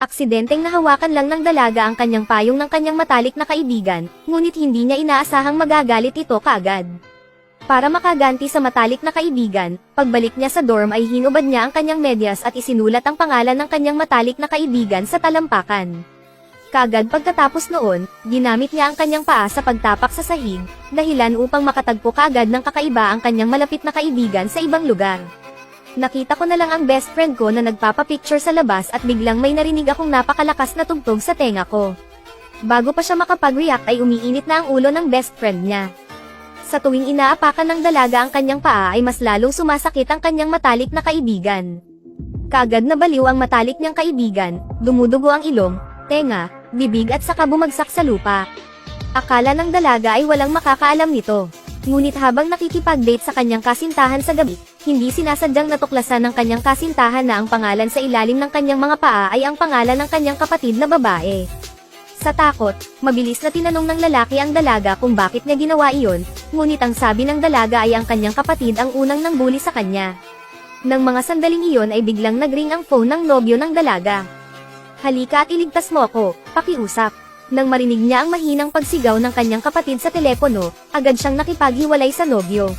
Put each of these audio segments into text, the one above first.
Aksidenteng nahawakan lang ng dalaga ang kanyang payong ng kanyang matalik na kaibigan, ngunit hindi niya inaasahang magagalit ito kaagad. Para makaganti sa matalik na kaibigan, pagbalik niya sa dorm ay hinubad niya ang kanyang medyas at isinulat ang pangalan ng kanyang matalik na kaibigan sa talampakan. Kaagad pagkatapos noon, ginamit niya ang kanyang paa sa pagtapak sa sahig, dahilan upang makatagpo kaagad ng kakaiba ang kanyang malapit na kaibigan sa ibang lugar. Nakita ko na lang ang best friend ko na nagpapapicture sa labas at biglang may narinig akong napakalakas na tugtog sa tenga ko. Bago pa siya makapag-react ay umiinit na ang ulo ng best friend niya. Sa tuwing inaapakan ng dalaga ang kanyang paa ay mas lalong sumasakit ang kanyang matalik na kaibigan. Kaagad na baliw ang matalik niyang kaibigan, dumudugo ang ilong, tenga, bibig at saka bumagsak sa lupa. Akala ng dalaga ay walang makakaalam nito. Ngunit habang nakikipag-date sa kanyang kasintahan sa gabi, hindi sinasadyang natuklasan ng kanyang kasintahan na ang pangalan sa ilalim ng kanyang mga paa ay ang pangalan ng kanyang kapatid na babae. Sa takot, mabilis na tinanong ng lalaki ang dalaga kung bakit niya ginawa iyon, ngunit ang sabi ng dalaga ay ang kanyang kapatid ang unang nangbuli sa kanya. Nang mga sandaling iyon ay biglang nagring ang phone ng nobyo ng dalaga. "Halika at iligtas mo ako, pakiusap." Nang marinig niya ang mahinang pagsigaw ng kanyang kapatid sa telepono, agad siyang nakipaghiwalay sa nobyo.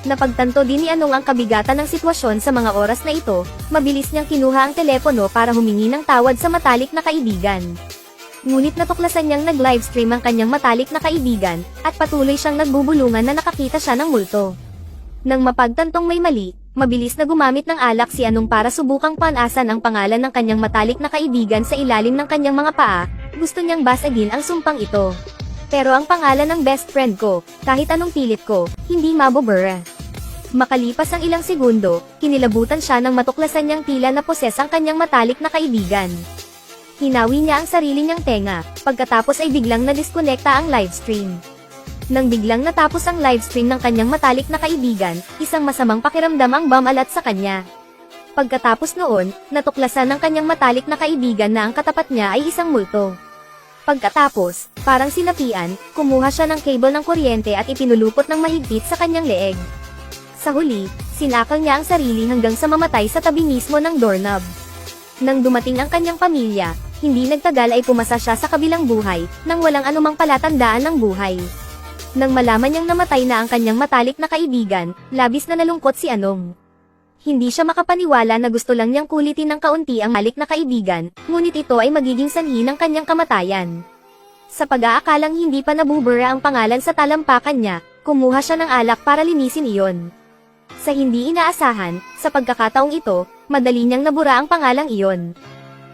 Napagtanto din ni Anong ang kabigatan ng sitwasyon sa mga oras na ito, mabilis niyang kinuha ang telepono para humingi ng tawad sa matalik na kaibigan. Ngunit natuklasan niyang nag-livestream ang kanyang matalik na kaibigan, at patuloy siyang nagbubulungan na nakakita siya ng multo. Nang mapagtantong may mali, mabilis na gumamit ng alak si Anong para subukang panasan ang pangalan ng kanyang matalik na kaibigan sa ilalim ng kanyang mga paa. Gusto niyang basagin ang sumpang ito. Pero ang pangalan ng best friend ko, kahit anong pilit ko, hindi mabubura. Makalipas ang ilang segundo, kinilabutan siya nang matuklasan niyang tila na poses ang kanyang matalik na kaibigan. Hinawi niya ang sarili niyang tenga, pagkatapos ay biglang na-disconnecta ang livestream. Nang biglang natapos ang livestream ng kanyang matalik na kaibigan, isang masamang pakiramdam ang bumalat sa kanya. Pagkatapos noon, natuklasan ng kanyang matalik na kaibigan na ang katapat niya ay isang multo. Pagkatapos, parang sinapian, kumuha siya ng cable ng kuryente at ipinulupot ng mahigpit sa kanyang leeg. Sa huli, sinakal niya ang sarili hanggang sa mamatay sa tabi mismo ng doorknob. Nang dumating ang kanyang pamilya, hindi nagtagal ay pumasa siya sa kabilang buhay, nang walang anumang palatandaan ng buhay. Nang malaman niyang namatay na ang kanyang matalik na kaibigan, labis na nalungkot si Anong. Hindi siya makapaniwala na gusto lang niyang kulitin ng kaunti ang malik na kaibigan, ngunit ito ay magiging sanhi ng kanyang kamatayan. Sa pag-aakalang hindi pa nabubura ang pangalan sa talampakan niya, kumuha siya ng alak para linisin iyon. Sa hindi inaasahan, sa pagkakataong ito, madali niyang nabura ang pangalang iyon.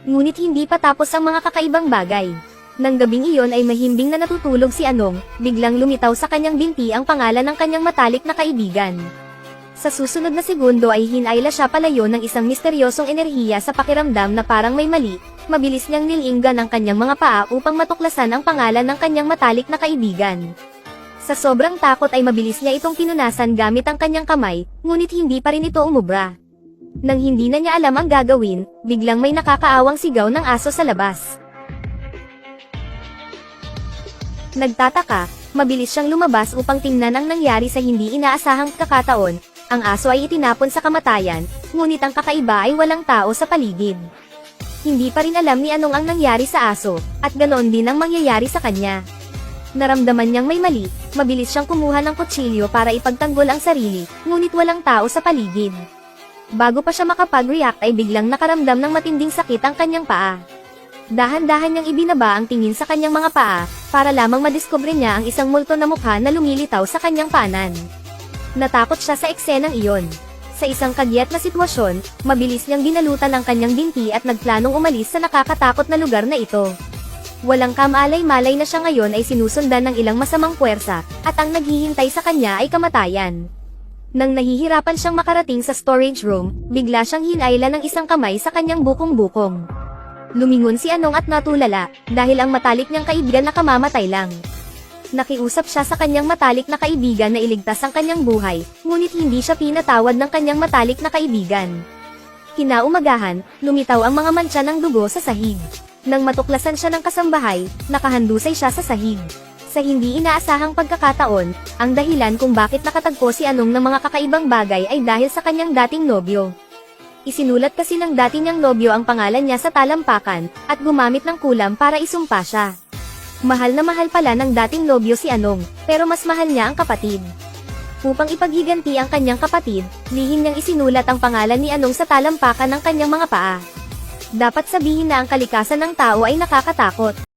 Ngunit hindi pa tapos ang mga kakaibang bagay. Nang gabing iyon ay mahimbing na natutulog si Anong, biglang lumitaw sa kanyang binti ang pangalan ng kanyang matalik na kaibigan. Sa susunod na segundo ay hinayla siya palayo ng isang misteryosong enerhiya sa pakiramdam na parang may mali, mabilis niyang nilinggan ang kanyang mga paa upang matuklasan ang pangalan ng kanyang matalik na kaibigan. Sa sobrang takot ay mabilis niya itong pinunasan gamit ang kanyang kamay, ngunit hindi pa rin ito umubra. Nang hindi na niya alam ang gagawin, biglang may nakakaawang sigaw ng aso sa labas. Nagtataka, mabilis siyang lumabas upang tingnan ang nangyari sa hindi inaasahang pagkakataon. Ang aso ay itinapon sa kamatayan, ngunit ang kakaiba ay walang tao sa paligid. Hindi pa rin alam ni Anong ang nangyari sa aso, at ganoon din ang mangyayari sa kanya. Naramdaman niyang may mali, mabilis siyang kumuha ng kutsilyo para ipagtanggol ang sarili, ngunit walang tao sa paligid. Bago pa siya makapag-react ay biglang nakaramdam ng matinding sakit ang kanyang paa. Dahan-dahan niyang ibinaba ang tingin sa kanyang mga paa, para lamang madiskubre niya ang isang multo na mukha na lumilitaw sa kanyang paanan. Natakot siya sa eksenang iyon. Sa isang kagyat na sitwasyon, mabilis niyang ginalutan ang kanyang binti at nagplanong umalis sa nakakatakot na lugar na ito. Walang kamalay-malay na siya ngayon ay sinusundan ng ilang masamang puwersa, at ang naghihintay sa kanya ay kamatayan. Nang nahihirapan siyang makarating sa storage room, bigla siyang hinayla ng isang kamay sa kanyang bukong-bukong. Lumingon si Anong at natulala, dahil ang matalik niyang kaibigan nakamamatay lang. Nakiusap siya sa kanyang matalik na kaibigan na iligtas ang kanyang buhay, ngunit hindi siya pinatawad ng kanyang matalik na kaibigan. Kinaumagahan, lumitaw ang mga mantsa ng dugo sa sahig. Nang matuklasan siya ng kasambahay, nakahandusay siya sa sahig. Sa hindi inaasahang pagkakataon, ang dahilan kung bakit nakatagpo si Anong ng mga kakaibang bagay ay dahil sa kanyang dating nobyo. Isinulat kasi ng dati niyang nobyo ang pangalan niya sa talampakan, at gumamit ng kulam para isumpa siya. Mahal na mahal pala ng dating nobyo si Anong, pero mas mahal niya ang kapatid. Upang ipaghiganti ang kanyang kapatid, lihim niyang isinulat ang pangalan ni Anong sa talampakan ng kanyang mga paa. Dapat sabihin na ang kalikasan ng tao ay nakakatakot.